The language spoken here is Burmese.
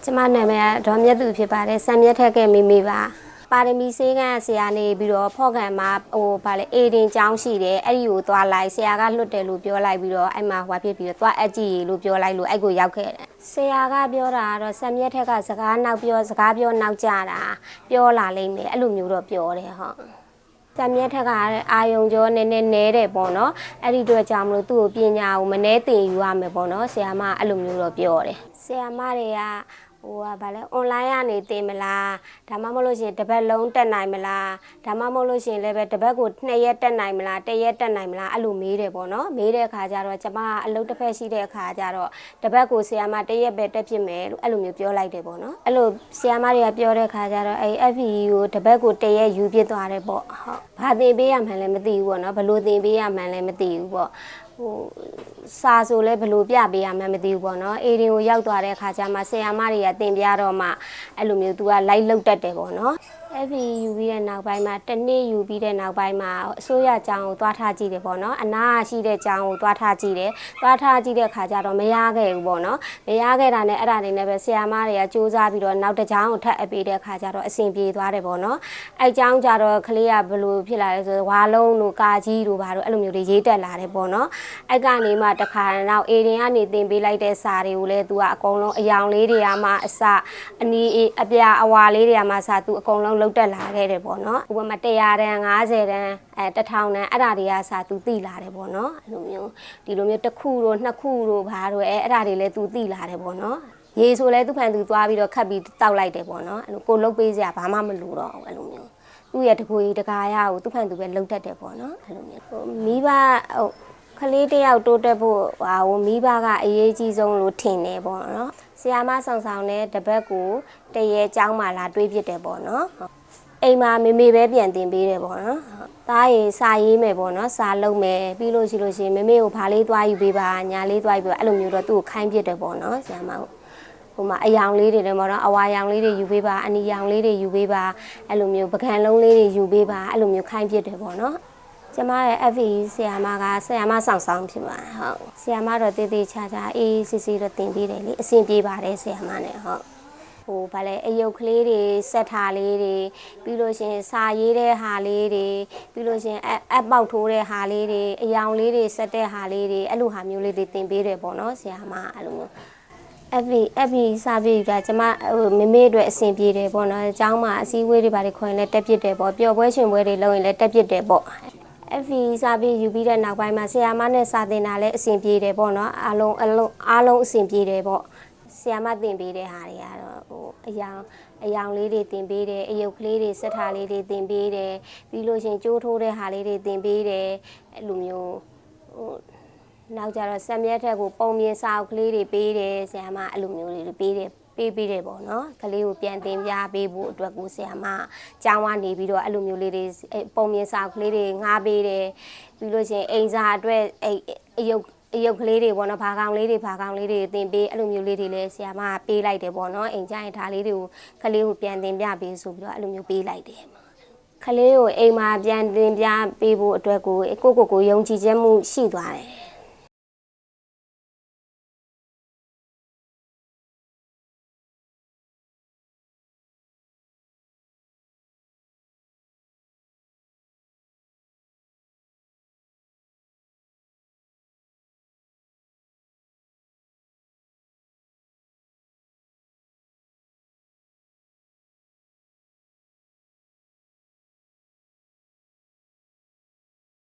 ကျမနာမည်ကဒေါ်မြတ်သူဖြစ်ပါတယ်ဆံမြက်ထက်ကမိမိပါပါရမီဆေးကန်းဆရာနေပြီးတော့ဖော့ကန်မှာဗာလေအေဒင်ကျောင်းရှိတယ်အဲ့ဒီကိုသွားလိုက်ဆရာကလွတ်တယ်လို့ပြောလိုက်ပြီးတော့အဲ့မှာဟွာဖြစ်ပြီးတော့သွားအကြည့်လို့ပြောလိုက်လို့အဲ့ကိုရောက်ခဲ့တယ်ဆရာကပြောတာကတော့ဆံမြက်ထက်ကစကားနောက်ပြောစကားပြောနောက်ကြတာပြောလာလိမ့်မယ်အဲ့လိုမျိုးတော့ပြောတယ်ဟုတ်ဆံမြက်ထက်ကအာယုံကျော်နည်းနည်းနဲတယ်ပေါ့နော်အဲ့ဒီတော့ကြောင့်မလို့သူ့ကိုပညာကိုမနှဲတင်ယူရမယ်ပေါ့နော်ဆရာမအဲ့လိုမျိုးတော့ပြောတယ်ဆရာမတွေကဗာလဲ online ကနေတင်မလားဒါမှမဟုတ်လို့ရှိရင်တစ်ပတ်လုံးတက်နိုင်မလားဒါမှမဟုတ်လို့ရှိရင်လည်းပဲတစ်ပတ်ကို2ရက်တက်နိုင်မလား1ရက်တက်နိုင်မလားအဲ့လိုမေးတယ်ပေါ့နော်မေးတဲ့အခါကျတော့ကျမကအလုပ်တစ်ဖက်ရှိတဲ့အခါကျတော့တစ်ပတ်ကိုဆရာမ1ရက်ပဲတက်ဖြစ်မယ်လို့အဲ့လိုမျိုးပြောလိုက်တယ်ပေါ့နော်အဲ့လိုဆရာမတွေကပြောတဲ့အခါကျတော့အဲ့ FPE ကိုတစ်ပတ်ကို1ရက်ယူပြစ်သွားတယ်ပေါ့ဟုတ်ဘာသင်ပေးရမှန်းလည်းမသိဘူးပေါ့နော်ဘယ်လိုသင်ပေးရမှန်းလည်းမသိဘူးပေါ့စာဆိုလဲဘယ်လိုပြပေးရမှန်းမသိဘူးပေါ့နော်အေရင်ကိုရောက်သွားတဲ့အခါကျမှဆရာမတွေကတင်ပြတော့မှအဲ့လိုမျိုး तू ကလိုက်လုတ်တတ်တယ်ပေါ့နော်အဲ့ဒီယူပြီးတဲ့နောက်ပိုင်းမှာတစ်နေ့ယူပြီးတဲ့နောက်ပိုင်းမှာအစိုးရကျောင်းကိုသွားထားကြည့်တယ်ပေါ့နော်အနာရှိတဲ့ကျောင်းကိုသွားထားကြည့်တယ်သွားထားကြည့်တဲ့အခါကျတော့မရခဲ့ဘူးပေါ့နော်မရခဲ့တာနဲ့အဲ့ဒါတွေနဲ့ပဲဆရာမတွေကစူးစမ်းပြီးတော့နောက်တစ်ကျောင်းကိုထပ်အပ်ပေးတဲ့အခါကျတော့အဆင်ပြေသွားတယ်ပေါ့နော်အဲ့ကျောင်းကျတော့ကလေးကဘယ်လိုဖြစ်လာလဲဆိုဝါလုံးတို့ကာကြီးတို့ဘာတို့အဲ့လိုမျိုးတွေရေးတက်လာတယ်ပေါ့နော်အဲ့ကနေမှတခါတော့အေရင်ကနေတင်ပေးလိုက်တဲ့စာတွေကိုလည်း तू ကအကုန်လုံးအယောင်လေးတွေကမှအစအနီးအပြအဝါလေးတွေကမှစ तू အကုန်လုံးလုတ်တက်လာခဲ့တယ်ပေါ့နော်ဥပမာ100တန်း50တန်း1000တန်းအဲ့ဒါတွေကစ तू သိလာတယ်ပေါ့နော်အဲ့လိုမျိုးဒီလိုမျိုးတစ်ခုတို့နှစ်ခုတို့ဘာတို့အဲ့ဒါတွေလည်း तू သိလာတယ်ပေါ့နော်ရေဆိုလဲသူ့ဖန်သူသွားပြီးတော့ခတ်ပြီးတောက်လိုက်တယ်ပေါ့နော်အဲ့လိုကိုလုတ်ပေးစရာဘာမှမလိုတော့ဘူးအဲ့လိုမျိုးသူ့ရဲ့တကိုယ်တကာရကိုသူ့ဖန်သူပဲလုတ်တတ်တယ်ပေါ့နော်အဲ့လိုမျိုးမိဘကလေးတယောက်တိုးတက်ဖို့မိဘကအရေးကြီးဆုံးလို့ထင်တယ်ပေါ့နော်ဆရာမဆောင်တဲ့တပတ်ကိုတရေကျောင်းမှလာတွေးပြစ်တယ်ပေါ့နော်အိမ်မှာမေမေပဲပြန်တင်ပေးတယ်ပေါ့နော်သားရေစာရေးမယ်ပေါ့နော်စာလုပ်မယ်ပြီးလို့ရှိရင်မေမေကိုဘာလေးသွားယူပေးပါညာလေးသွားယူပေးပါအဲ့လိုမျိုးတော့သူ့ကိုခိုင်းပြစ်တယ်ပေါ့နော်ဆရာမဟိုမှာအယောင်လေးတွေလည်းပေါ့နော်အဝါရောင်လေးတွေယူပေးပါအနီရောင်လေးတွေယူပေးပါအဲ့လိုမျိုးပကံလုံးလေးတွေယူပေးပါအဲ့လိုမျိုးခိုင်းပြစ်တယ်ပေါ့နော်ကျမရဲ့ FE ဆရာမကဆရာမဆောင်ဖြစ်ပါဟုတ်ဆရာမတော့တေးသေးချာချာအေးစစ်စစ်တော့တင်ပေးတယ်လေအဆင်ပြေပါတယ်ဆရာမနဲ့ဟုတ်ဗာလဲအယုတ်ကလေးတွေစက်ထားလေးတွေပြီးလို့ရှင်စာရေးတဲ့ဟာလေးတွေပြီးလို့ရှင်အပေါက်ထိုးတဲ့ဟာလေးတွေအယောင်လေးတွေစက်တဲ့ဟာလေးတွေအဲ့လိုဟာမျိုးလေးတွေတင်ပေးတယ်ပေါ့နော်ဆရာမအဲ့လိုမျိုးFB စာပြေကကျမမမေအတွက်အဆင်ပြေတယ်ပေါ့နော်အเจ้าမှာအစည်းအဝေးတွေဘာတွေခွင်လဲတက်ပြစ်တယ်ပေါ့ပျော်ပွဲရှင်ပွဲတွေလုပ်ရင်လည်းတက်ပြစ်တယ်ပေါ့FV စာပြေယူပြီးတဲ့နောက်ပိုင်းမှာဆရာမနဲ့စာသင်တာလည်းအဆင်ပြေတယ်ပေါ့နော်အားလုံးအဆင်ပြေတယ်ပေါ့ဆရာမသင်ပေးတဲ့ဟာတွေကတော့အယောင်လေးတွေသင်ပေးတယ်အယုတ်ကလေးတွေစက်ထားလေးတွေသင်ပေးတယ်ပြီးလို့ရှင်ကြိုးထိုးတဲ့ဟာလေးတွေသင်ပေးတယ်အဲ့လိုမျိုးနောက်ကြတော့ဆက်မြက်ထက်ကိုပုံမြင်စာအုပ်ကလေးတွေပေးတယ်ဆရာမအဲ့လိုမျိုးတွေပေးတယ်ပေးတယ်ပေါ့နော်ကလေးကိုပြန်တင်ပြပေးဖို့အတွက်ကိုဆရာမကျောင်းကနေပြီးတော့အဲ့လိုမျိုးလေးတွေပုံမြင်စာကလေးတွေငှားပေးတယ်ပြီးလို့ရှိရင်အိမ်စာအတွက်အယုတ်ကလေးတွေပေါ့နော်ဘာကောင်လေးတွေတင်ပေးအဲ့လိုမျိုးလေးတွေလည်းဆရာမပေးလိုက်တယ်ပေါ့နော်အိမ်ကျရင်ဒါလေးတွေကိုကလေးကိုပြန်တင်ပြပေးဆိုပြီးတော့အဲ့လိုမျိုးပေးလိုက်တယ်ကလေးကိုအိမ်မှာပြန်တင်ပြပေးဖို့အတွက်ကိုယုံကြည်ချက်မှုရှိသွားတယ်